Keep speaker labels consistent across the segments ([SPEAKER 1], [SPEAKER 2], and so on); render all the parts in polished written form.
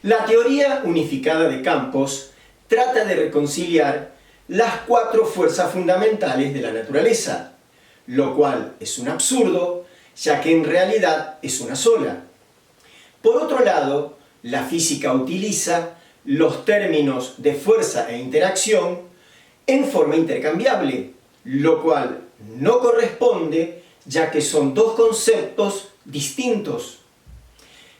[SPEAKER 1] La teoría unificada de campos trata de reconciliar las cuatro fuerzas fundamentales de la naturaleza, lo cual es un absurdo, ya que en realidad es una sola. Por otro lado, la física utiliza los términos de fuerza e interacción en forma intercambiable, lo cual no corresponde, ya que son dos conceptos distintos.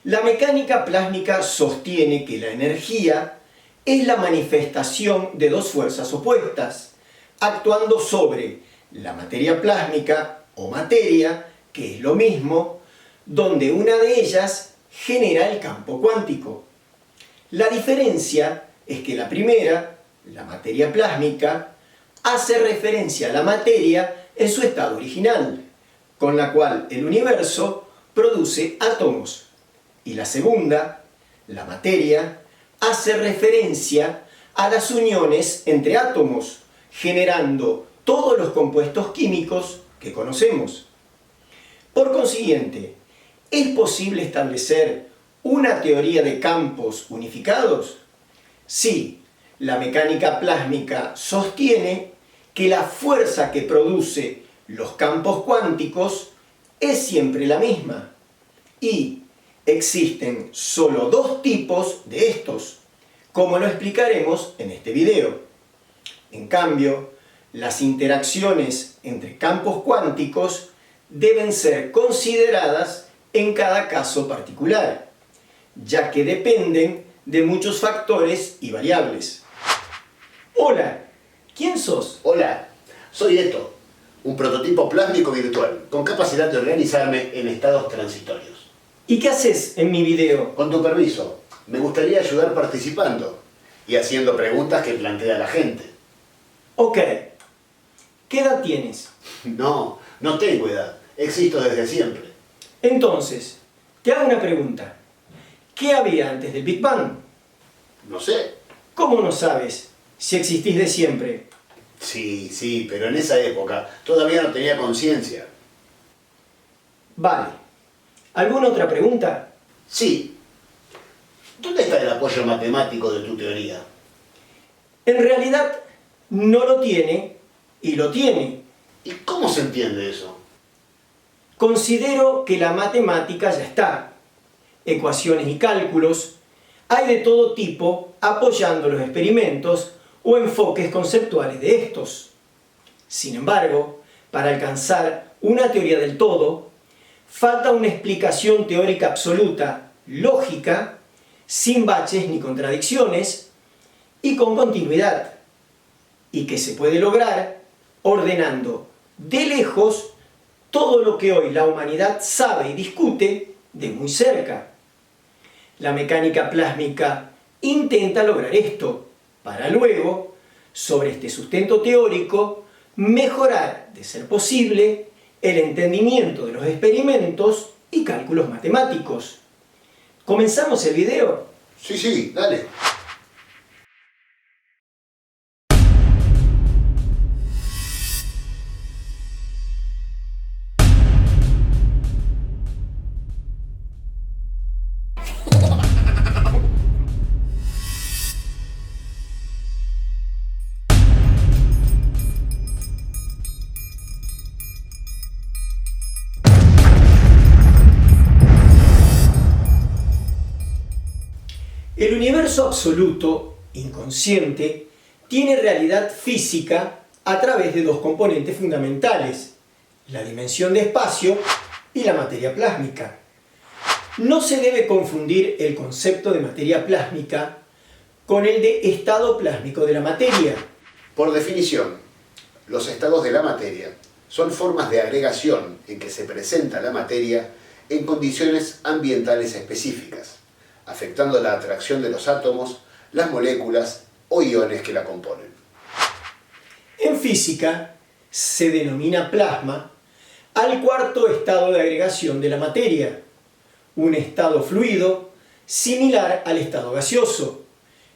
[SPEAKER 1] La mecánica plásmica sostiene que la energía es la manifestación de dos fuerzas opuestas, actuando sobre la materia plásmica o materia, que es lo mismo, donde una de ellas genera el campo cuántico. La diferencia es que la primera, la materia plásmica, hace referencia a la materia en su estado original, con la cual el universo produce átomos. Y la segunda, la materia, hace referencia a las uniones entre átomos, generando todos los compuestos químicos que conocemos. Por consiguiente, ¿es posible establecer una teoría de campos unificados? Sí, la mecánica plásmica sostiene que la fuerza que produce los campos cuánticos es siempre la misma. Y existen solo dos tipos de estos, como lo explicaremos en este video. En cambio, las interacciones entre campos cuánticos deben ser consideradas en cada caso particular, ya que dependen de muchos factores y variables. Hola, ¿quién sos?
[SPEAKER 2] Hola, soy Eto, un prototipo plásmico virtual con capacidad de organizarme en estados transitorios.
[SPEAKER 1] ¿Y qué haces en mi video?
[SPEAKER 2] Con tu permiso, me gustaría ayudar participando y haciendo preguntas que plantea la gente.
[SPEAKER 1] Ok. ¿Qué edad tienes?
[SPEAKER 2] No tengo edad. Existo desde siempre.
[SPEAKER 1] Entonces, te hago una pregunta. ¿Qué había antes del Big Bang?
[SPEAKER 2] No sé.
[SPEAKER 1] ¿Cómo no sabes si existís de siempre?
[SPEAKER 2] Sí, pero en esa época todavía no tenía conciencia.
[SPEAKER 1] Vale. ¿Alguna otra pregunta?
[SPEAKER 2] Sí. ¿Dónde está el apoyo matemático de tu teoría?
[SPEAKER 1] En realidad, no lo tiene y lo tiene.
[SPEAKER 2] ¿Y cómo se entiende eso?
[SPEAKER 1] Considero que la matemática ya está. Ecuaciones y cálculos, hay de todo tipo apoyando los experimentos o enfoques conceptuales de estos. Sin embargo, para alcanzar una teoría del todo, falta una explicación teórica absoluta, lógica, sin baches ni contradicciones y con continuidad, y que se puede lograr ordenando de lejos todo lo que hoy la humanidad sabe y discute de muy cerca. La mecánica plásmica intenta lograr esto, para luego, sobre este sustento teórico, mejorar, de ser posible, el entendimiento de los experimentos y cálculos matemáticos. ¿Comenzamos el video?
[SPEAKER 2] Sí, dale.
[SPEAKER 1] El universo absoluto, inconsciente, tiene realidad física a través de dos componentes fundamentales, la dimensión de espacio y la materia plásmica. No se debe confundir el concepto de materia plásmica con el de estado plásmico de la materia.
[SPEAKER 2] Por definición, los estados de la materia son formas de agregación en que se presenta la materia en condiciones ambientales específicas, afectando la atracción de los átomos, las moléculas o iones que la componen.
[SPEAKER 1] En física se denomina plasma al cuarto estado de agregación de la materia, un estado fluido similar al estado gaseoso,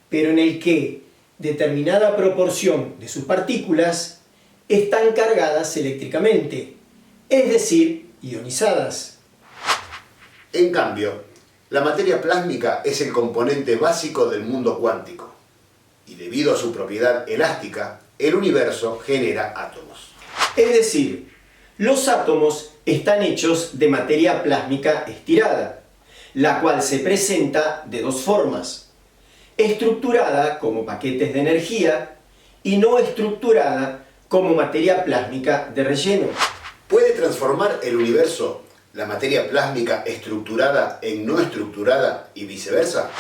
[SPEAKER 1] pero en el que determinada proporción de sus partículas están cargadas eléctricamente, es decir, ionizadas.
[SPEAKER 2] En cambio, la materia plásmica es el componente básico del mundo cuántico, y debido a su propiedad elástica, el universo genera átomos.
[SPEAKER 1] Es decir, los átomos están hechos de materia plásmica estirada, la cual se presenta de dos formas: estructurada como paquetes de energía y no estructurada como materia plásmica de relleno.
[SPEAKER 2] ¿Puede transformar el universo la materia plásmica estructurada en no estructurada y viceversa?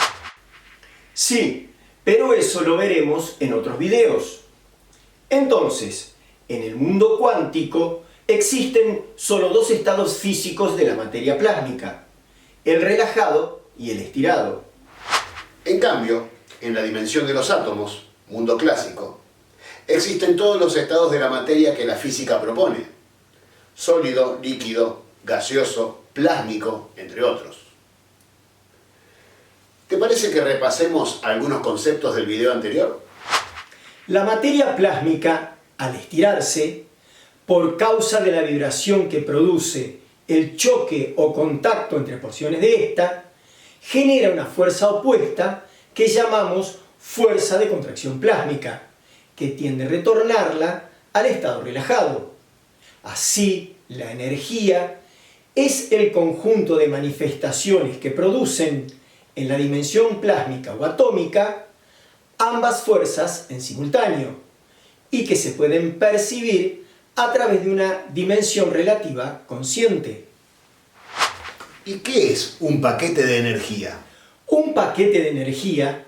[SPEAKER 1] Sí, pero eso lo veremos en otros videos. Entonces, en el mundo cuántico existen solo dos estados físicos de la materia plásmica: el relajado y el estirado.
[SPEAKER 2] En cambio, en la dimensión de los átomos, mundo clásico, existen todos los estados de la materia que la física propone: sólido, líquido, gaseoso, plásmico, entre otros. ¿Te parece que repasemos algunos conceptos del video anterior?
[SPEAKER 1] La materia plásmica, al estirarse, por causa de la vibración que produce el choque o contacto entre porciones de esta, genera una fuerza opuesta que llamamos fuerza de contracción plásmica, que tiende a retornarla al estado relajado. Así, la energía es el conjunto de manifestaciones que producen en la dimensión plásmica o atómica ambas fuerzas en simultáneo y que se pueden percibir a través de una dimensión relativa consciente.
[SPEAKER 2] ¿Y qué es un paquete de energía?
[SPEAKER 1] Un paquete de energía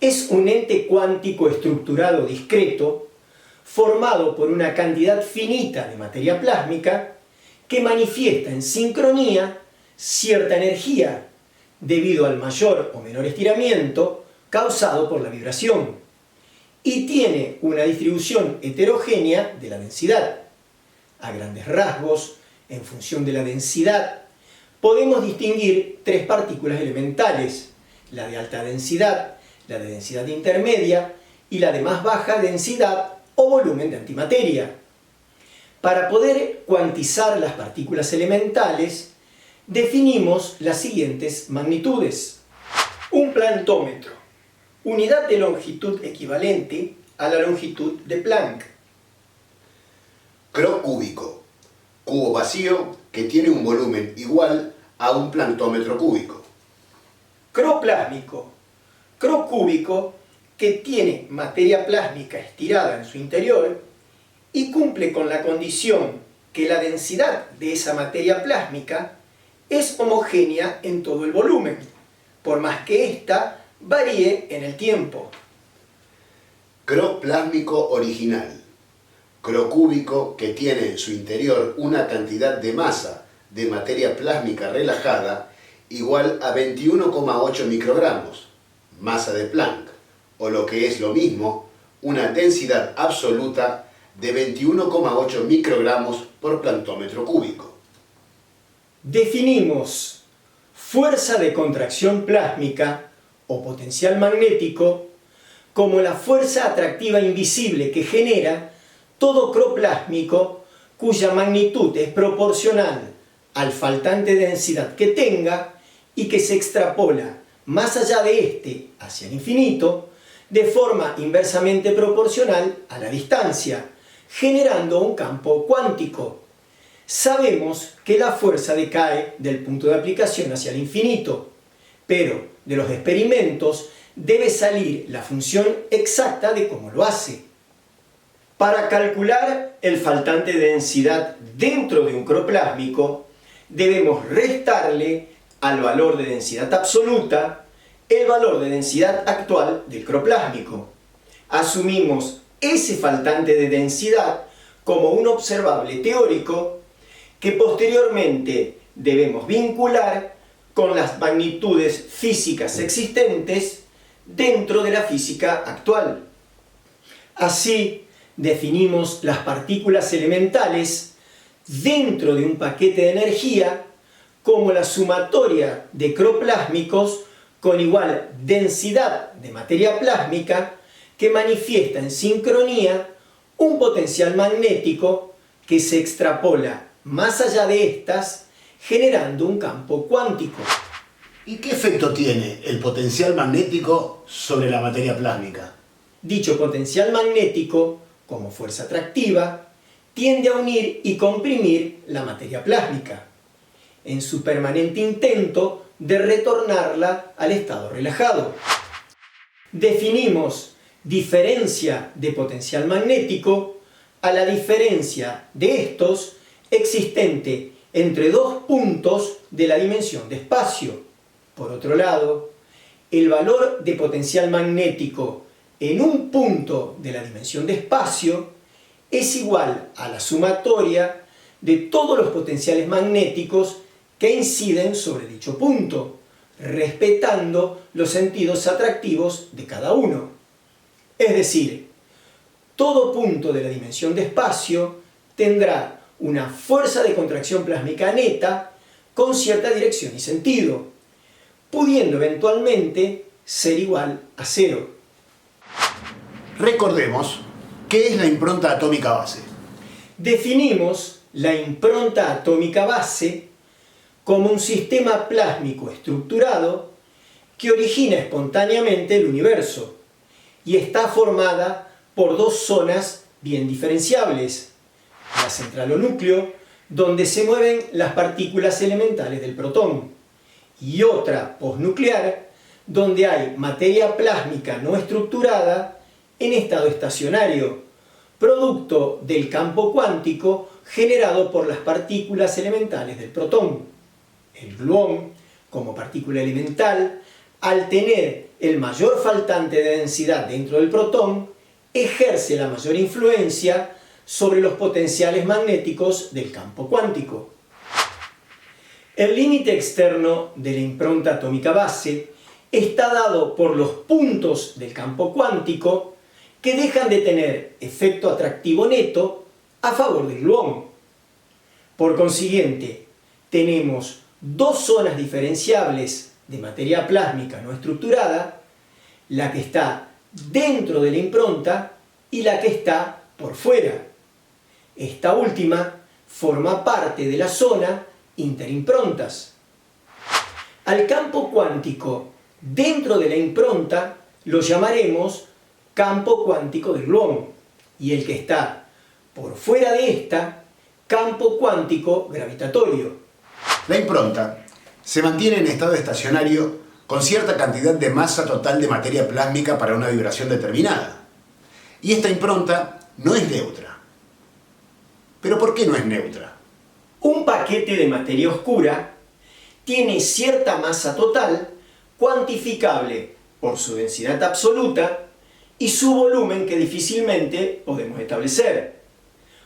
[SPEAKER 1] es un ente cuántico estructurado discreto formado por una cantidad finita de materia plásmica que manifiesta en sincronía cierta energía debido al mayor o menor estiramiento causado por la vibración, y tiene una distribución heterogénea de la densidad. A grandes rasgos, en función de la densidad, podemos distinguir tres partículas elementales: la de alta densidad, la de densidad intermedia y la de más baja densidad o volumen de antimateria. Para poder cuantizar las partículas elementales, definimos las siguientes magnitudes. Un plantómetro, unidad de longitud equivalente a la longitud de Planck.
[SPEAKER 2] Cro cúbico, cubo vacío que tiene un volumen igual a un plantómetro cúbico.
[SPEAKER 1] Cro plásmico, cro cúbico que tiene materia plásmica estirada en su interior y cumple con la condición que la densidad de esa materia plásmica es homogénea en todo el volumen, por más que ésta varíe en el tiempo.
[SPEAKER 2] Cro plásmico original, cro cúbico que tiene en su interior una cantidad de masa de materia plásmica relajada igual a 21,8 microgramos, masa de Planck, o lo que es lo mismo, una densidad absoluta de 21,8 microgramos por plantómetro cúbico.
[SPEAKER 1] Definimos fuerza de contracción plásmica o potencial magnético como la fuerza atractiva invisible que genera todo cro plásmico cuya magnitud es proporcional al faltante de densidad que tenga y que se extrapola más allá de este hacia el infinito de forma inversamente proporcional a la distancia, generando un campo cuántico. Sabemos que la fuerza decae del punto de aplicación hacia el infinito, pero de los experimentos debe salir la función exacta de cómo lo hace. Para calcular el faltante de densidad dentro de un cro plásmico, debemos restarle al valor de densidad absoluta el valor de densidad actual del cro plásmico. Asumimos ese faltante de densidad como un observable teórico que posteriormente debemos vincular con las magnitudes físicas existentes dentro de la física actual. Así, definimos las partículas elementales dentro de un paquete de energía como la sumatoria de cro plásmicos con igual densidad de materia plásmica que manifiesta en sincronía un potencial magnético que se extrapola más allá de estas, generando un campo cuántico.
[SPEAKER 2] ¿Y qué efecto tiene el potencial magnético sobre la materia plásmica?
[SPEAKER 1] Dicho potencial magnético, como fuerza atractiva, tiende a unir y comprimir la materia plásmica, en su permanente intento de retornarla al estado relajado. Definimos diferencia de potencial magnético a la diferencia de estos existente entre dos puntos de la dimensión de espacio. Por otro lado, el valor de potencial magnético en un punto de la dimensión de espacio es igual a la sumatoria de todos los potenciales magnéticos que inciden sobre dicho punto, respetando los sentidos atractivos de cada uno. Es decir, todo punto de la dimensión de espacio tendrá una fuerza de contracción plásmica neta con cierta dirección y sentido, pudiendo eventualmente ser igual a cero.
[SPEAKER 2] Recordemos, ¿qué es la impronta atómica base?
[SPEAKER 1] Definimos la impronta atómica base como un sistema plásmico estructurado que origina espontáneamente el universo y está formada por dos zonas bien diferenciables: la central o núcleo, donde se mueven las partículas elementales del protón, y otra posnuclear, donde hay materia plásmica no estructurada en estado estacionario, producto del campo cuántico generado por las partículas elementales del protón. El gluón, como partícula elemental, al tener el mayor faltante de densidad dentro del protón, ejerce la mayor influencia sobre los potenciales magnéticos del campo cuántico. El límite externo de la impronta atómica base está dado por los puntos del campo cuántico que dejan de tener efecto atractivo neto a favor del gluón. Por consiguiente, tenemos dos zonas diferenciables de materia plásmica no estructurada, la que está dentro de la impronta y la que está por fuera. Esta última forma parte de la zona interimprontas. Al campo cuántico dentro de la impronta lo llamaremos campo cuántico del gluón, y el que está por fuera de esta, campo cuántico gravitatorio.
[SPEAKER 2] La impronta se mantiene en estado estacionario con cierta cantidad de masa total de materia plásmica para una vibración determinada. Y esta impronta no es neutra. ¿Pero por qué no es neutra?
[SPEAKER 1] Un paquete de materia oscura tiene cierta masa total cuantificable por su densidad absoluta y su volumen que difícilmente podemos establecer.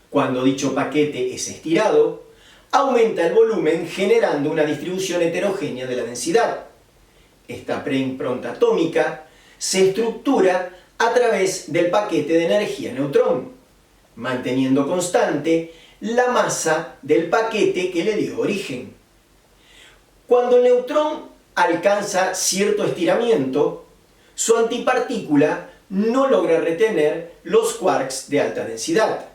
[SPEAKER 1] Cuando dicho paquete es estirado, aumenta el volumen generando una distribución heterogénea de la densidad. Esta preimpronta atómica se estructura a través del paquete de energía neutrón, manteniendo constante la masa del paquete que le dio origen. Cuando el neutrón alcanza cierto estiramiento, su antipartícula no logra retener los quarks de alta densidad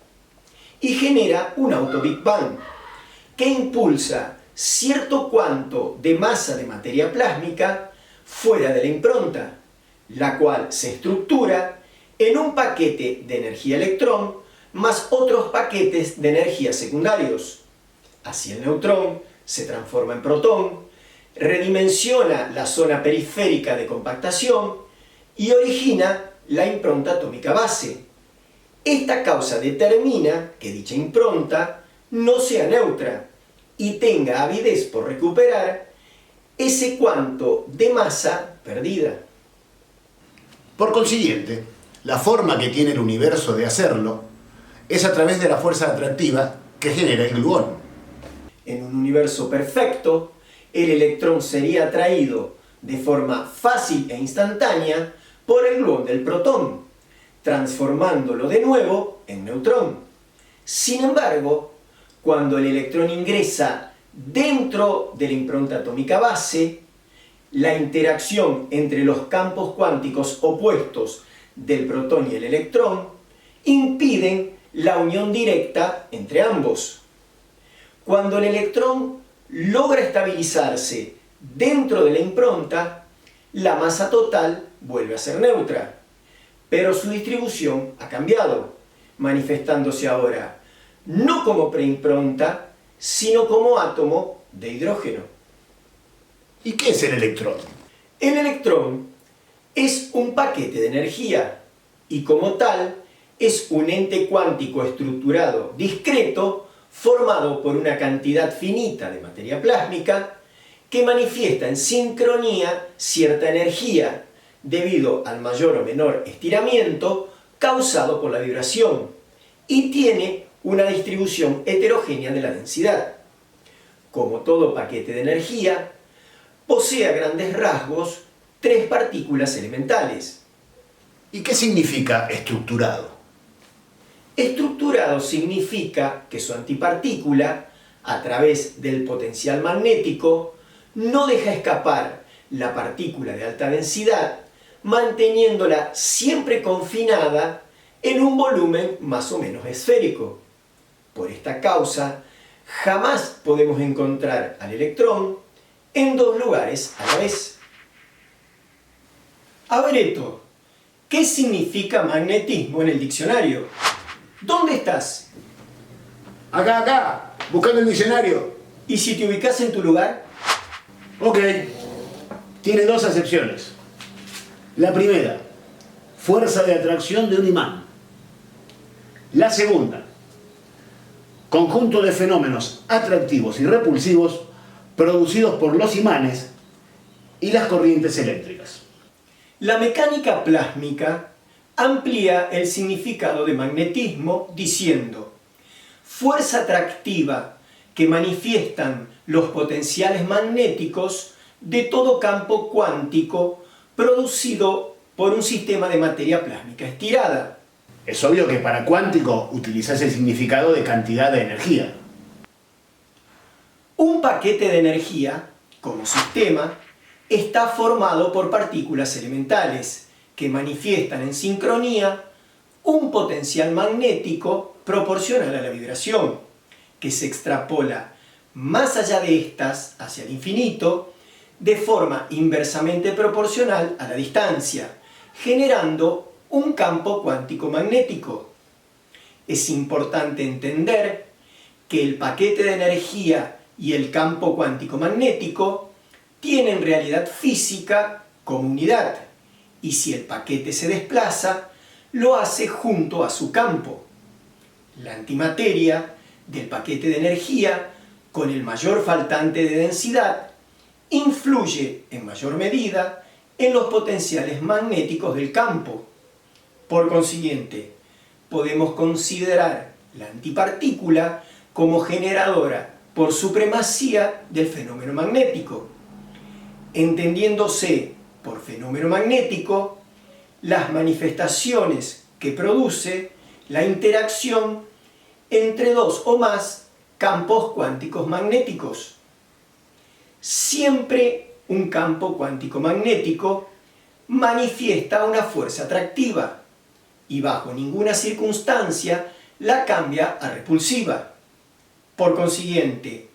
[SPEAKER 1] y genera un auto-Big Bang que impulsa cierto cuanto de masa de materia plásmica fuera de la impronta, la cual se estructura en un paquete de energía electrón más otros paquetes de energía secundarios. Así el neutrón se transforma en protón, redimensiona la zona periférica de compactación y origina la impronta atómica base. Esta causa determina que dicha impronta no sea neutra y tenga avidez por recuperar ese cuanto de masa perdida.
[SPEAKER 2] Por consiguiente, la forma que tiene el universo de hacerlo es a través de la fuerza atractiva que genera el gluón.
[SPEAKER 1] En un universo perfecto, el electrón sería atraído de forma fácil e instantánea por el gluón del protón, transformándolo de nuevo en neutrón. Sin embargo, cuando el electrón ingresa dentro de la impronta atómica base, la interacción entre los campos cuánticos opuestos del protón y el electrón impiden la unión directa entre ambos. Cuando el electrón logra estabilizarse dentro de la impronta, la masa total vuelve a ser neutra, pero su distribución ha cambiado, manifestándose ahora no como preimpronta, sino como átomo de hidrógeno.
[SPEAKER 2] ¿Y qué es el electrón?
[SPEAKER 1] El electrón es un paquete de energía y como tal es un ente cuántico estructurado discreto formado por una cantidad finita de materia plásmica que manifiesta en sincronía cierta energía debido al mayor o menor estiramiento causado por la vibración y tiene una distribución heterogénea de la densidad. Como todo paquete de energía, posee a grandes rasgos tres partículas elementales.
[SPEAKER 2] ¿Y qué significa estructurado?
[SPEAKER 1] Estructurado significa que su antipartícula, a través del potencial magnético, no deja escapar la partícula de alta densidad, manteniéndola siempre confinada en un volumen más o menos esférico. Por esta causa, jamás podemos encontrar al electrón en dos lugares a la vez. A ver, Eto, ¿qué significa magnetismo en el diccionario? ¿Dónde estás?
[SPEAKER 2] Acá, buscando el diccionario.
[SPEAKER 1] ¿Y si te ubicas en tu lugar?
[SPEAKER 2] Ok, tiene dos acepciones. La primera, fuerza de atracción de un imán. La segunda, conjunto de fenómenos atractivos y repulsivos producidos por los imanes y las corrientes eléctricas.
[SPEAKER 1] La mecánica plásmica amplía el significado de magnetismo diciendo fuerza atractiva que manifiestan los potenciales magnéticos de todo campo cuántico producido por un sistema de materia plásmica estirada.
[SPEAKER 2] Es obvio que para cuántico utilizas el significado de cantidad de energía.
[SPEAKER 1] Un paquete de energía, como sistema, está formado por partículas elementales que manifiestan en sincronía un potencial magnético proporcional a la vibración, que se extrapola más allá de estas hacia el infinito de forma inversamente proporcional a la distancia, generando un campo cuántico magnético. Es importante entender que el paquete de energía y el campo cuántico magnético tienen realidad física como unidad, y si el paquete se desplaza, lo hace junto a su campo. La antimateria del paquete de energía, con el mayor faltante de densidad, influye en mayor medida en los potenciales magnéticos del campo. Por consiguiente, podemos considerar la antipartícula como generadora por supremacía del fenómeno magnético, entendiéndose por fenómeno magnético las manifestaciones que produce la interacción entre dos o más campos cuánticos magnéticos. Siempre un campo cuántico magnético manifiesta una fuerza atractiva y bajo ninguna circunstancia la cambia a repulsiva. Por consiguiente,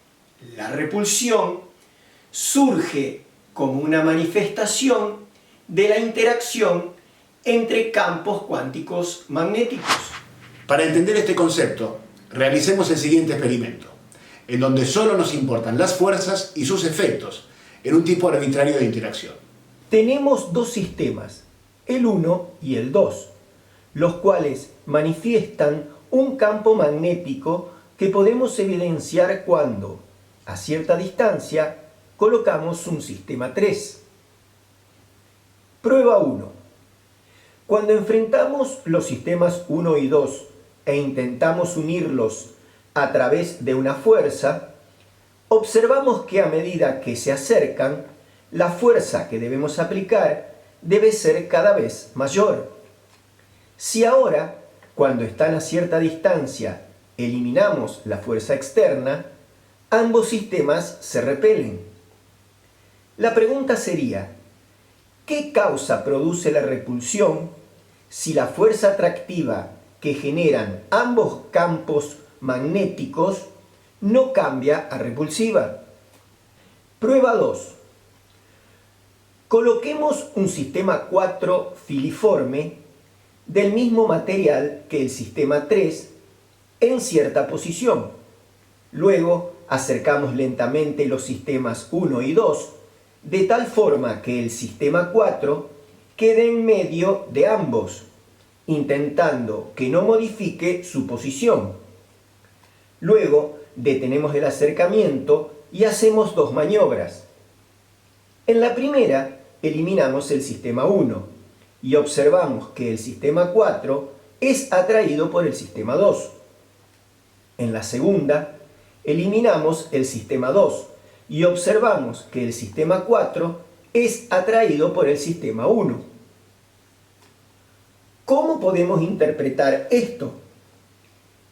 [SPEAKER 1] la repulsión surge como una manifestación de la interacción entre campos cuánticos magnéticos.
[SPEAKER 2] Para entender este concepto, realicemos el siguiente experimento, en donde solo nos importan las fuerzas y sus efectos en un tipo arbitrario de interacción.
[SPEAKER 1] Tenemos dos sistemas, el 1 y el 2, los cuales manifiestan un campo magnético que podemos evidenciar cuando, a cierta distancia, colocamos un sistema 3. Prueba 1. Cuando enfrentamos los sistemas 1 y 2 e intentamos unirlos a través de una fuerza, observamos que a medida que se acercan, la fuerza que debemos aplicar debe ser cada vez mayor. Si ahora, cuando están a cierta distancia, eliminamos la fuerza externa, ambos sistemas se repelen. La pregunta sería, ¿qué causa produce la repulsión si la fuerza atractiva que generan ambos campos magnéticos no cambia a repulsiva. Prueba 2. Coloquemos un sistema 4 filiforme del mismo material que el sistema 3 en cierta posición. Luego acercamos lentamente los sistemas 1 y 2 de tal forma que el sistema 4 quede en medio de ambos, intentando que no modifique su posición. Luego detenemos el acercamiento y hacemos dos maniobras. En la primera eliminamos el sistema 1 y observamos que el sistema 4 es atraído por el sistema 2. En la segunda eliminamos el sistema 2 y observamos que el sistema 4 es atraído por el sistema 1. ¿Cómo podemos interpretar esto?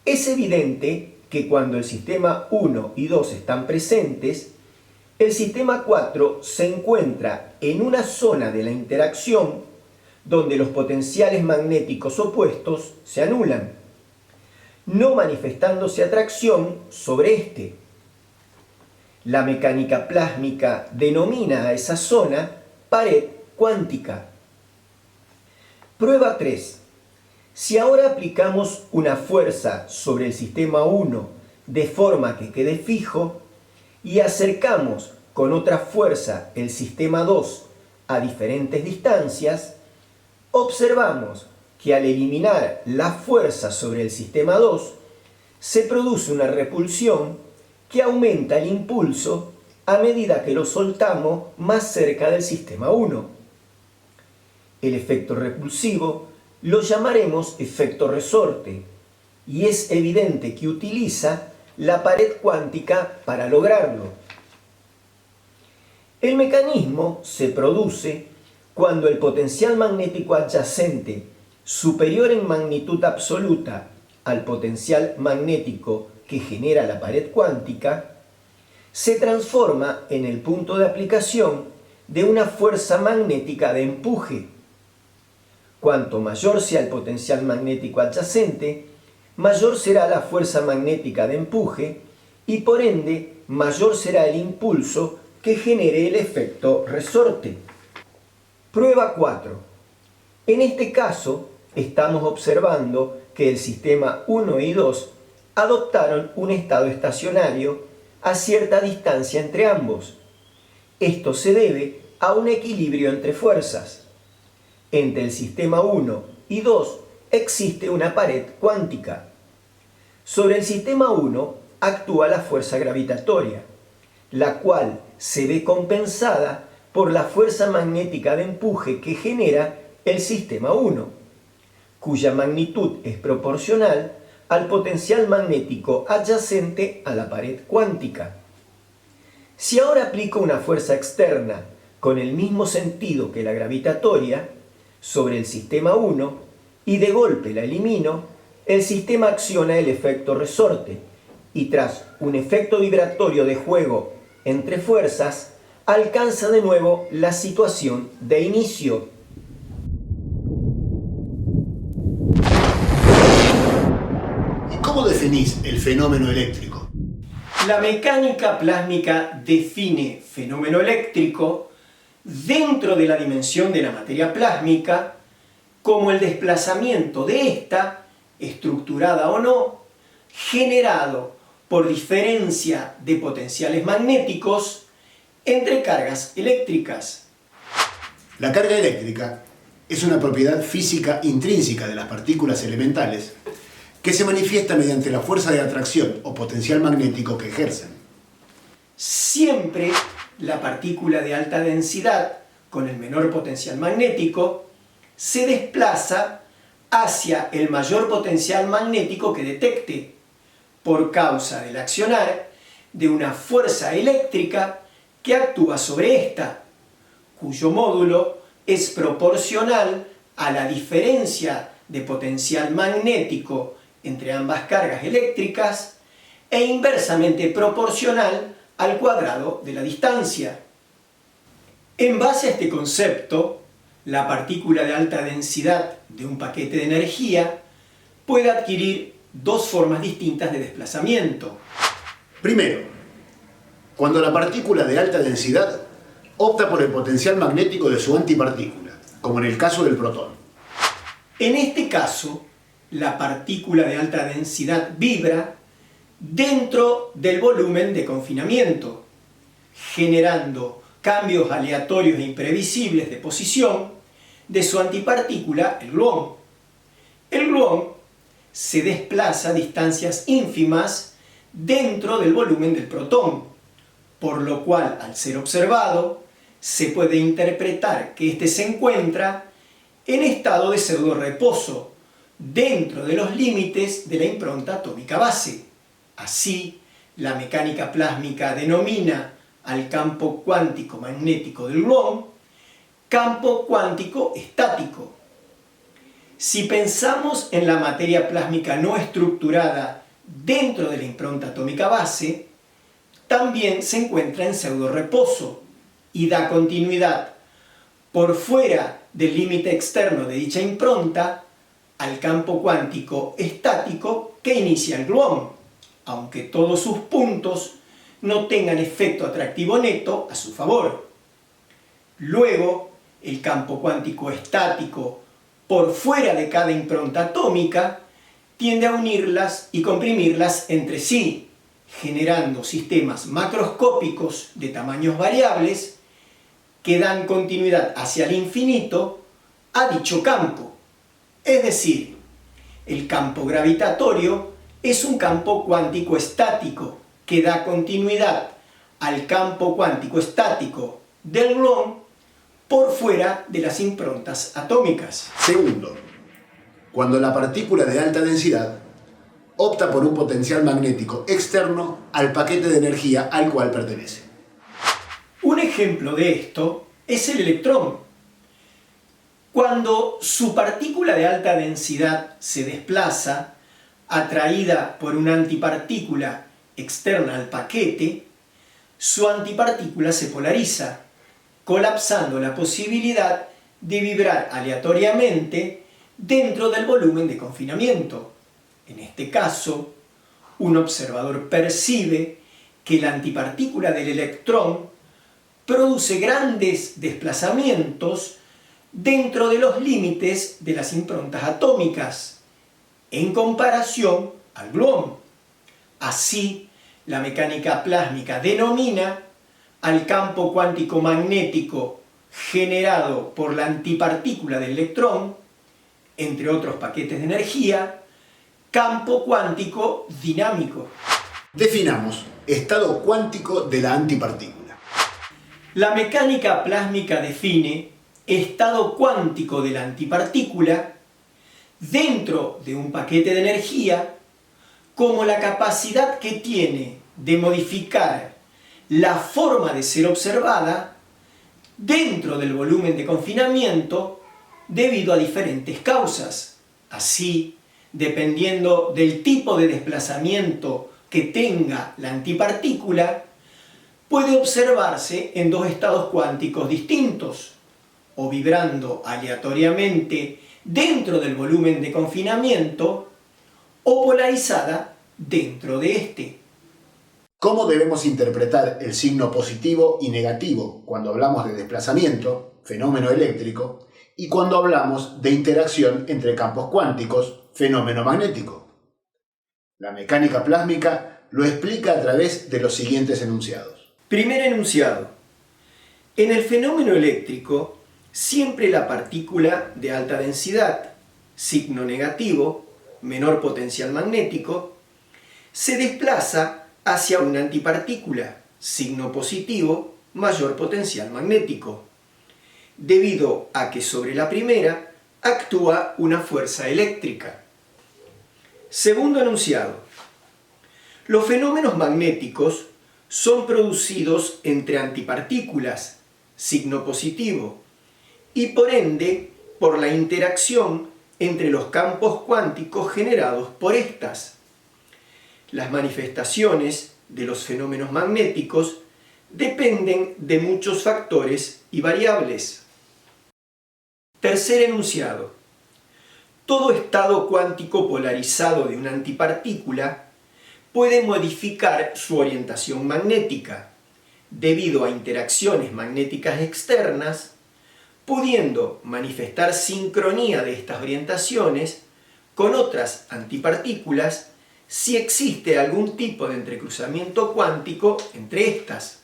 [SPEAKER 1] Es evidente que cuando el sistema 1 y 2 están presentes, el sistema 4 se encuentra en una zona de la interacción donde los potenciales magnéticos opuestos se anulan, no manifestándose atracción sobre este. La mecánica plásmica denomina a esa zona pared cuántica. Prueba 3. Si ahora aplicamos una fuerza sobre el sistema 1 de forma que quede fijo y acercamos con otra fuerza el sistema 2 a diferentes distancias, observamos que al eliminar la fuerza sobre el sistema 2 se produce una repulsión que aumenta el impulso a medida que lo soltamos más cerca del sistema 1. El efecto repulsivo lo llamaremos efecto resorte y es evidente que utiliza la pared cuántica para lograrlo. El mecanismo se produce cuando el potencial magnético adyacente superior en magnitud absoluta al potencial magnético que genera la pared cuántica se transforma en el punto de aplicación de una fuerza magnética de empuje. Cuanto mayor sea el potencial magnético adyacente, mayor será la fuerza magnética de empuje y por ende mayor será el impulso que genere el efecto resorte. Prueba 4. En este caso estamos observando que el sistema 1 y 2 adoptaron un estado estacionario a cierta distancia entre ambos. Esto se debe a un equilibrio entre fuerzas. Entre el sistema 1 y 2 existe una pared cuántica. Sobre el sistema 1 actúa la fuerza gravitatoria, la cual se ve compensada por la fuerza magnética de empuje que genera el sistema 1, cuya magnitud es proporcional al potencial magnético adyacente a la pared cuántica. Si ahora aplico una fuerza externa con el mismo sentido que la gravitatoria sobre el sistema 1 y de golpe la elimino, el sistema acciona el efecto resorte y tras un efecto vibratorio de juego entre fuerzas, alcanza de nuevo la situación de inicio.
[SPEAKER 2] ¿Y cómo definís el fenómeno eléctrico?
[SPEAKER 1] La mecánica plásmica define fenómeno eléctrico dentro de la dimensión de la materia plásmica como el desplazamiento de ésta, estructurada o no, generado por diferencia de potenciales magnéticos entre cargas eléctricas.
[SPEAKER 2] La carga eléctrica es una propiedad física intrínseca de las partículas elementales que se manifiesta mediante la fuerza de atracción o potencial magnético que ejercen.
[SPEAKER 1] Siempre la partícula de alta densidad con el menor potencial magnético se desplaza hacia el mayor potencial magnético que detecte por causa del accionar de una fuerza eléctrica que actúa sobre ésta, cuyo módulo es proporcional a la diferencia de potencial magnético entre ambas cargas eléctricas e inversamente proporcional al cuadrado de la distancia. En base a este concepto, la partícula de alta densidad de un paquete de energía puede adquirir dos formas distintas de desplazamiento.
[SPEAKER 2] Primero, cuando la partícula de alta densidad opta por el potencial magnético de su antipartícula, como en el caso del protón.
[SPEAKER 1] En este caso, la partícula de alta densidad vibra dentro del volumen de confinamiento, generando cambios aleatorios e imprevisibles de posición de su antipartícula, el gluón. El gluón se desplaza a distancias ínfimas dentro del volumen del protón, por lo cual, al ser observado, se puede interpretar que éste se encuentra en estado de pseudo-reposo, dentro de los límites de la impronta atómica base. Así, la mecánica plásmica denomina al campo cuántico magnético del gluón campo cuántico estático. Si pensamos en la materia plásmica no estructurada dentro de la impronta atómica base, también se encuentra en pseudo-reposo y da continuidad por fuera del límite externo de dicha impronta al campo cuántico estático que inicia el gluón, aunque todos sus puntos no tengan efecto atractivo neto a su favor. Luego, el campo cuántico estático por fuera de cada impronta atómica tiende a unirlas y comprimirlas entre sí, generando sistemas macroscópicos de tamaños variables que dan continuidad hacia el infinito a dicho campo. Es decir, el campo gravitatorio es un campo cuántico estático que da continuidad al campo cuántico estático del gluón por fuera de las improntas atómicas.
[SPEAKER 2] Segundo, cuando la partícula de alta densidad opta por un potencial magnético externo al paquete de energía al cual pertenece.
[SPEAKER 1] Un ejemplo de esto es el electrón. Cuando su partícula de alta densidad se desplaza, atraída por una antipartícula externa al paquete, su antipartícula se polariza, colapsando la posibilidad de vibrar aleatoriamente dentro del volumen de confinamiento. En este caso, un observador percibe que la antipartícula del electrón produce grandes desplazamientos dentro de los límites de las improntas atómicas, en comparación al gluón. Así, la mecánica plásmica denomina al campo cuántico magnético generado por la antipartícula del electrón, entre otros paquetes de energía, campo cuántico dinámico.
[SPEAKER 2] Definamos estado cuántico de la antipartícula.
[SPEAKER 1] La mecánica plásmica define estado cuántico de la antipartícula dentro de un paquete de energía como la capacidad que tiene de modificar la forma de ser observada dentro del volumen de confinamiento debido a diferentes causas. Así, dependiendo del tipo de desplazamiento que tenga la antipartícula, puede observarse en dos estados cuánticos distintos, o vibrando aleatoriamente dentro del volumen de confinamiento, o polarizada dentro de este.
[SPEAKER 2] ¿Cómo debemos interpretar el signo positivo y negativo cuando hablamos de desplazamiento, fenómeno eléctrico, y cuando hablamos de interacción entre campos cuánticos, fenómeno magnético? La mecánica plásmica lo explica a través de los siguientes enunciados.
[SPEAKER 1] Primer enunciado. En el fenómeno eléctrico, siempre la partícula de alta densidad, signo negativo, menor potencial magnético, se desplaza hacia una antipartícula, signo positivo, mayor potencial magnético, debido a que sobre la primera actúa una fuerza eléctrica. Segundo enunciado. Los fenómenos magnéticos son producidos entre antipartículas, signo positivo, y por ende por la interacción entre los campos cuánticos generados por estas. Las manifestaciones de los fenómenos magnéticos dependen de muchos factores y variables. Tercer enunciado. Todo estado cuántico polarizado de una antipartícula puede modificar su orientación magnética debido a interacciones magnéticas externas, pudiendo manifestar sincronía de estas orientaciones con otras antipartículas si existe algún tipo de entrecruzamiento cuántico entre estas.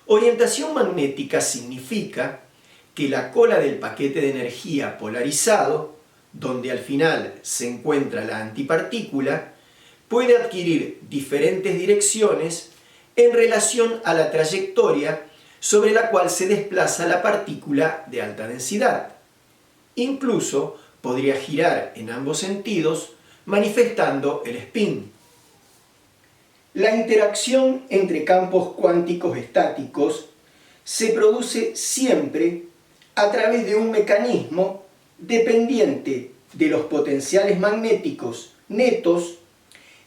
[SPEAKER 1] Orientación magnética significa que la cola del paquete de energía polarizado, donde al final se encuentra la antipartícula, puede adquirir diferentes direcciones en relación a la trayectoria sobre la cual se desplaza la partícula de alta densidad. Incluso podría girar en ambos sentidos, manifestando el spin. La interacción entre campos cuánticos estáticos se produce siempre a través de un mecanismo dependiente de los potenciales magnéticos netos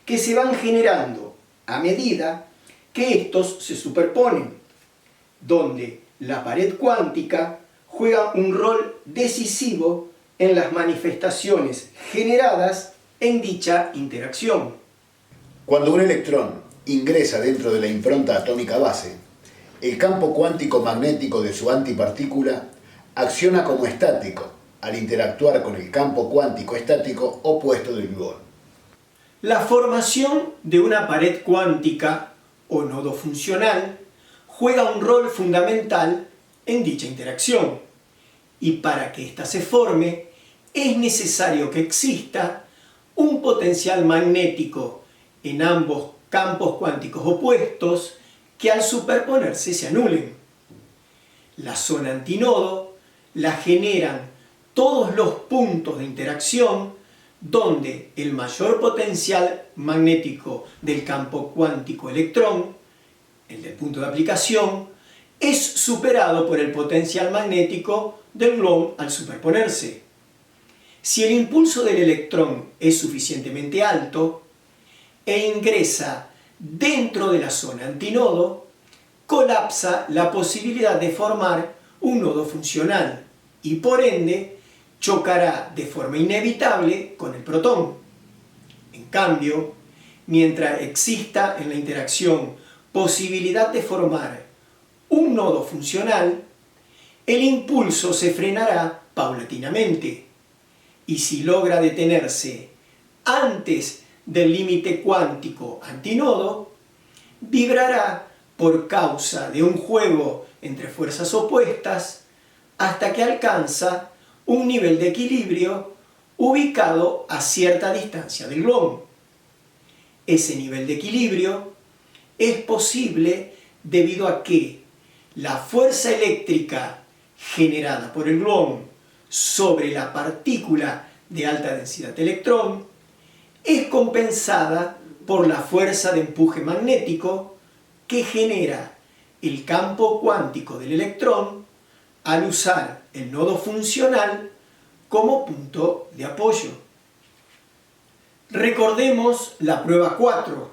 [SPEAKER 1] que se van generando a medida que estos se superponen, donde la pared cuántica juega un rol decisivo en las manifestaciones generadas en dicha interacción.
[SPEAKER 2] Cuando un electrón ingresa dentro de la impronta atómica base, el campo cuántico magnético de su antipartícula acciona como estático al interactuar con el campo cuántico estático opuesto del gluón.
[SPEAKER 1] La formación de una pared cuántica o nodo funcional juega un rol fundamental en dicha interacción, y para que ésta se forme es necesario que exista un potencial magnético en ambos campos cuánticos opuestos que al superponerse se anulen. La zona antinodo la generan todos los puntos de interacción donde el mayor potencial magnético del campo cuántico electrón, el del punto de aplicación, es superado por el potencial magnético del gluón al superponerse. Si el impulso del electrón es suficientemente alto e ingresa dentro de la zona antinodo, colapsa la posibilidad de formar un nodo funcional y por ende chocará de forma inevitable con el protón. En cambio, mientras exista en la interacción posibilidad de formar un nodo funcional, el impulso se frenará paulatinamente, y si logra detenerse antes del límite cuántico antinodo, vibrará por causa de un juego entre fuerzas opuestas hasta que alcanza un nivel de equilibrio ubicado a cierta distancia del gluón. Ese nivel de equilibrio es posible debido a que la fuerza eléctrica generada por el gluón sobre la partícula de alta densidad de electrón es compensada por la fuerza de empuje magnético que genera el campo cuántico del electrón al usar el nodo funcional como punto de apoyo. Recordemos la prueba 4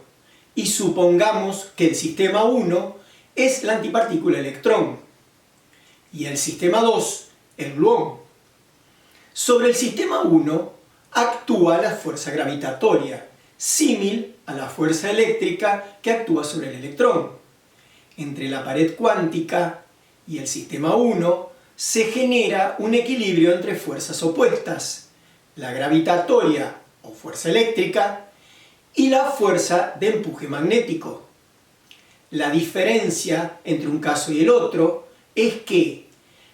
[SPEAKER 1] y supongamos que el sistema 1 es la antipartícula electrón y el sistema 2 el gluón. Sobre el sistema 1 actúa la fuerza gravitatoria, símil a la fuerza eléctrica que actúa sobre el electrón. Entre la pared cuántica y el sistema 1 se genera un equilibrio entre fuerzas opuestas, la gravitatoria o fuerza eléctrica y la fuerza de empuje magnético. La diferencia entre un caso y el otro es que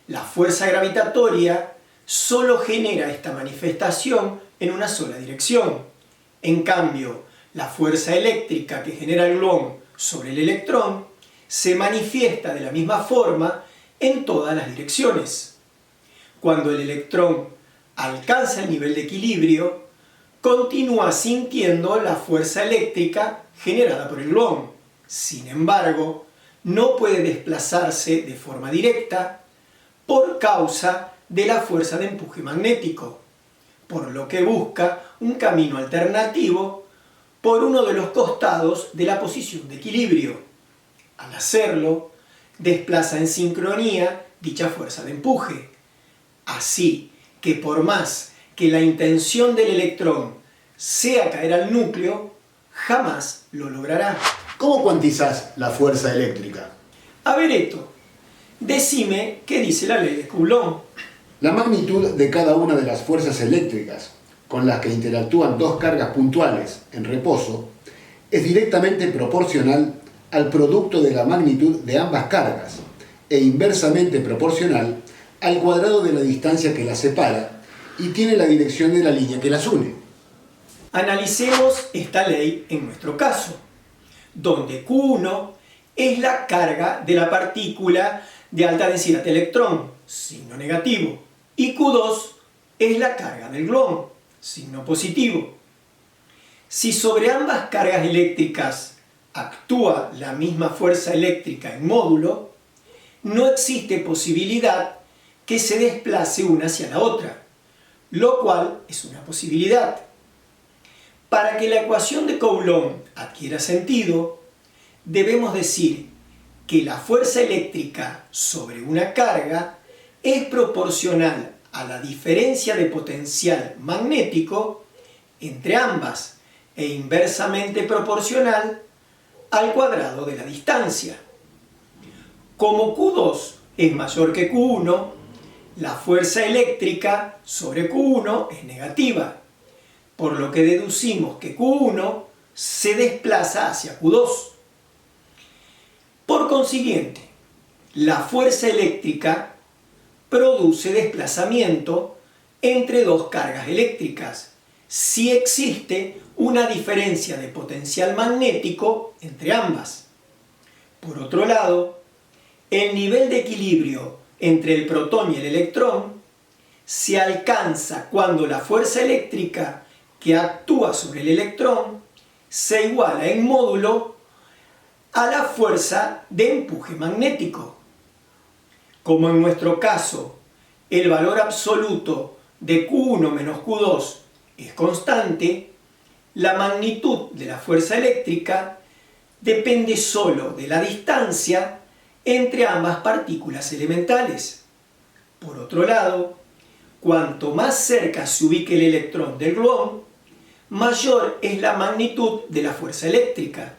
[SPEAKER 1] la fuerza gravitatoria solo genera esta manifestación en una sola dirección. En cambio, la fuerza eléctrica que genera el gluón sobre el electrón se manifiesta de la misma forma en todas las direcciones. Cuando el electrón alcanza el nivel de equilibrio, continúa sintiendo la fuerza eléctrica generada por el gluón. Sin embargo, no puede desplazarse de forma directa por causa de la fuerza de empuje magnético, por lo que busca un camino alternativo por uno de los costados de la posición de equilibrio. Al hacerlo, desplaza en sincronía dicha fuerza de empuje, Así que por más que la intención del electrón sea caer al núcleo, jamás lo logrará.
[SPEAKER 2] ¿Cómo cuantizás la fuerza eléctrica?
[SPEAKER 1] A ver esto, decime qué dice la ley de Coulomb.
[SPEAKER 2] La magnitud de cada una de las fuerzas eléctricas con las que interactúan dos cargas puntuales en reposo es directamente proporcional al producto de la magnitud de ambas cargas e inversamente proporcional al cuadrado de la distancia que las separa y tiene la dirección de la línea que las une.
[SPEAKER 1] Analicemos esta ley en nuestro caso, donde Q1 es la carga de la partícula de alta densidad de electrón, signo negativo, y Q2 es la carga del gluón, signo positivo. Si sobre ambas cargas eléctricas actúa la misma fuerza eléctrica en módulo, no existe posibilidad que se desplace una hacia la otra, lo cual es una posibilidad. Para que la ecuación de Coulomb adquiera sentido, debemos decir que la fuerza eléctrica sobre una carga es proporcional a la diferencia de potencial magnético entre ambas e inversamente proporcional al cuadrado de la distancia. Como Q2 es mayor que Q1, la fuerza eléctrica sobre Q1 es negativa, por lo que deducimos que Q1 se desplaza hacia Q2. Por consiguiente, la fuerza eléctrica produce desplazamiento entre dos cargas eléctricas si existe una diferencia de potencial magnético entre ambas. Por otro lado, el nivel de equilibrio entre el protón y el electrón se alcanza cuando la fuerza eléctrica que actúa sobre el electrón se iguala en módulo a la fuerza de empuje magnético. Como en nuestro caso el valor absoluto de Q1 menos Q2 es constante, la magnitud de la fuerza eléctrica depende solo de la distancia entre ambas partículas elementales. Por otro lado, cuanto más cerca se ubique el electrón del gluón, mayor es la magnitud de la fuerza eléctrica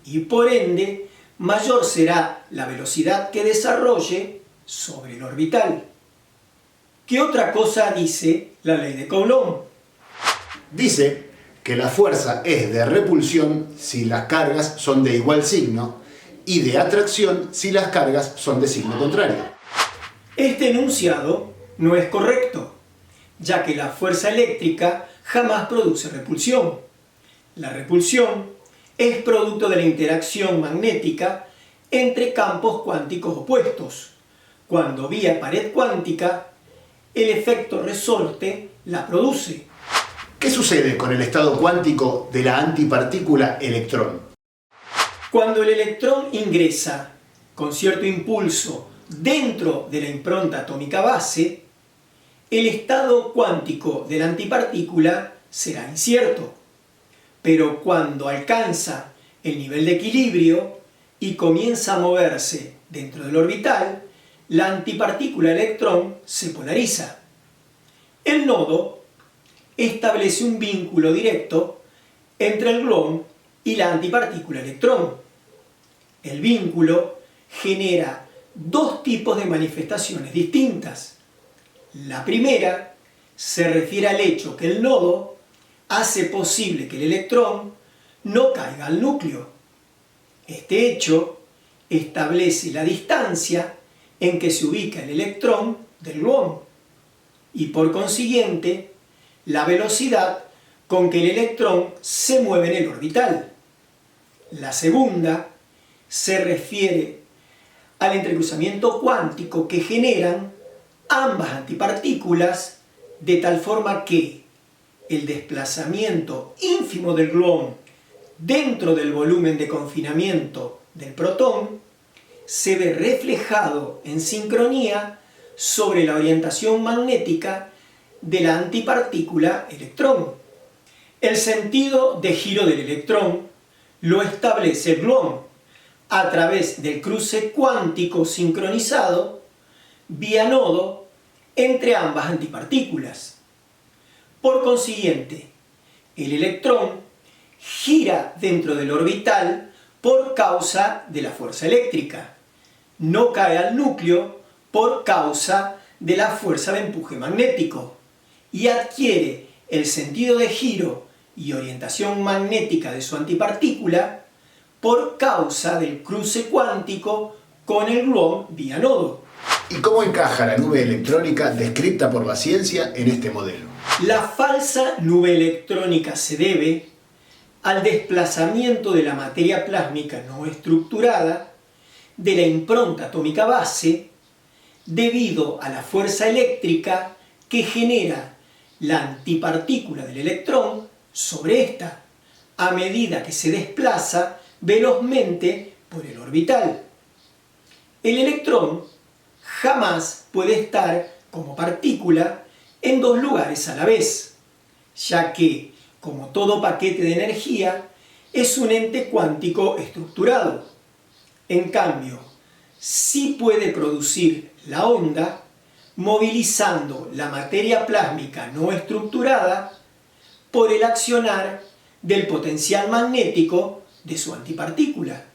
[SPEAKER 1] y por ende mayor será la velocidad que desarrolle sobre el orbital. ¿Qué otra cosa dice la ley de Coulomb?
[SPEAKER 2] Dice que la fuerza es de repulsión si las cargas son de igual signo y de atracción si las cargas son de signo contrario.
[SPEAKER 1] Este enunciado no es correcto, ya que la fuerza eléctrica jamás produce repulsión. La repulsión es producto de la interacción magnética entre campos cuánticos opuestos, cuando vía pared cuántica el efecto resorte la produce.
[SPEAKER 2] ¿Qué sucede con el estado cuántico de la antipartícula electrón?
[SPEAKER 1] Cuando el electrón ingresa con cierto impulso dentro de la impronta atómica base, el estado cuántico de la antipartícula será incierto. Pero cuando alcanza el nivel de equilibrio y comienza a moverse dentro del orbital, la antipartícula electrón se polariza. El nodo establece un vínculo directo entre el gluón y la antipartícula electrón. El vínculo genera dos tipos de manifestaciones distintas. La primera se refiere al hecho que el nodo hace posible que el electrón no caiga al núcleo. Este hecho establece la distancia en que se ubica el electrón del gluón y por consiguiente la velocidad con que el electrón se mueve en el orbital. La segunda se refiere al entrecruzamiento cuántico que generan ambas antipartículas de tal forma que el desplazamiento ínfimo del gluón dentro del volumen de confinamiento del protón se ve reflejado en sincronía sobre la orientación magnética de la antipartícula electrón. El sentido de giro del electrón lo establece el gluón a través del cruce cuántico sincronizado vía nodo entre ambas antipartículas. Por consiguiente, el electrón gira dentro del orbital por causa de la fuerza eléctrica. No cae al núcleo por causa de la fuerza de empuje magnético y adquiere el sentido de giro y orientación magnética de su antipartícula por causa del cruce cuántico con el gluón vía nodo.
[SPEAKER 2] ¿Y cómo encaja la nube electrónica descrita por la ciencia en este modelo?
[SPEAKER 1] La falsa nube electrónica se debe al desplazamiento de la materia plásmica no estructurada de la impronta atómica base debido a la fuerza eléctrica que genera la antipartícula del electrón sobre esta, a medida que se desplaza velozmente por el orbital. El electrón jamás puede estar como partícula en dos lugares a la vez, ya que, como todo paquete de energía, es un ente cuántico estructurado. En cambio, sí puede producir la onda movilizando la materia plásmica no estructurada por el accionar del potencial magnético de su antipartícula.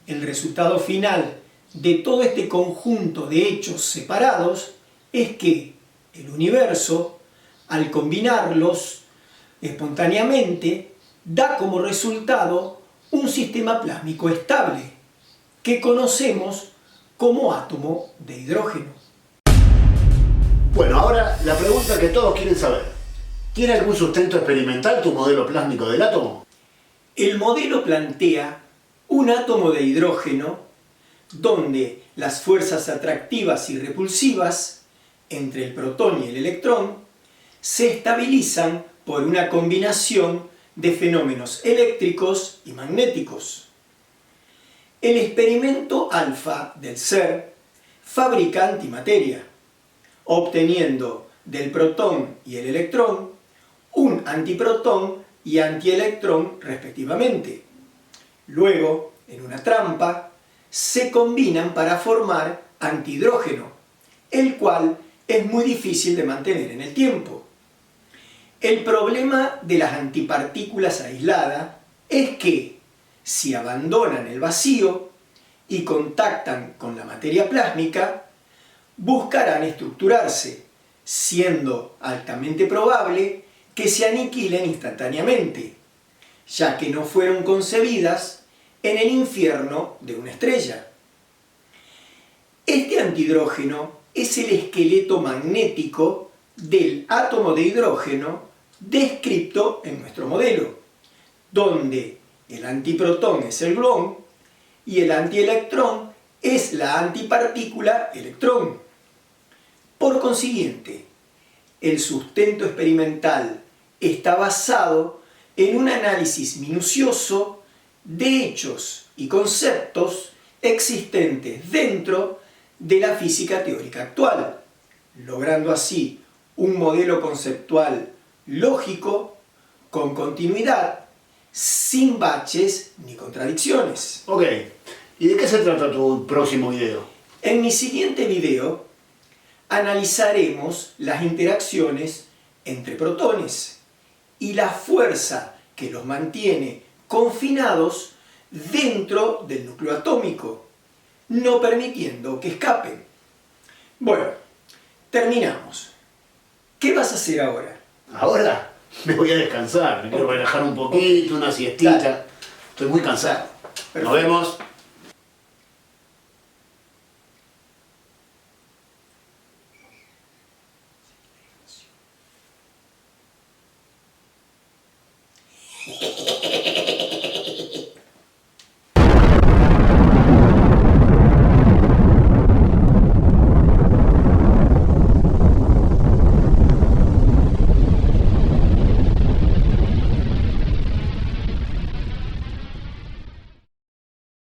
[SPEAKER 1] El resultado final de todo este conjunto de hechos separados es que el universo, al combinarlos espontáneamente, da como resultado un sistema plásmico estable, que conocemos como átomo de hidrógeno.
[SPEAKER 2] Bueno, ahora la pregunta que todos quieren saber. ¿Tiene algún sustento experimental tu modelo plásmico del átomo?
[SPEAKER 1] El modelo plantea un átomo de hidrógeno donde las fuerzas atractivas y repulsivas entre el protón y el electrón se estabilizan por una combinación de fenómenos eléctricos y magnéticos. El experimento alfa del CERN fabrica antimateria, obteniendo del protón y el electrón un antiprotón y antielectrón respectivamente. Luego, en una trampa, se combinan para formar antihidrógeno, el cual es muy difícil de mantener en el tiempo. El problema de las antipartículas aisladas es que, si abandonan el vacío y contactan con la materia plásmica, buscarán estructurarse, siendo altamente probable que se aniquilen instantáneamente, ya que no fueron concebidas en el infierno de una estrella. Este antihidrógeno es el esqueleto magnético del átomo de hidrógeno descrito en nuestro modelo, donde el antiprotón es el gluón y el antielectrón es la antipartícula electrón. Por consiguiente, el sustento experimental está basado en un análisis minucioso de hechos y conceptos existentes dentro de la física teórica actual, logrando así un modelo conceptual lógico, con continuidad, sin baches ni contradicciones.
[SPEAKER 2] Ok, ¿y de qué se trata tu próximo video?
[SPEAKER 1] En mi siguiente video analizaremos las interacciones entre protones y la fuerza que los mantiene confinados dentro del núcleo atómico, no permitiendo que escapen. Bueno, terminamos. ¿Qué vas a hacer ahora?
[SPEAKER 2] Ahora me voy a descansar, me quiero relajar un poquito, una siestita.
[SPEAKER 1] Dale.
[SPEAKER 2] Estoy muy cansado.
[SPEAKER 1] Perfecto.
[SPEAKER 2] Nos vemos.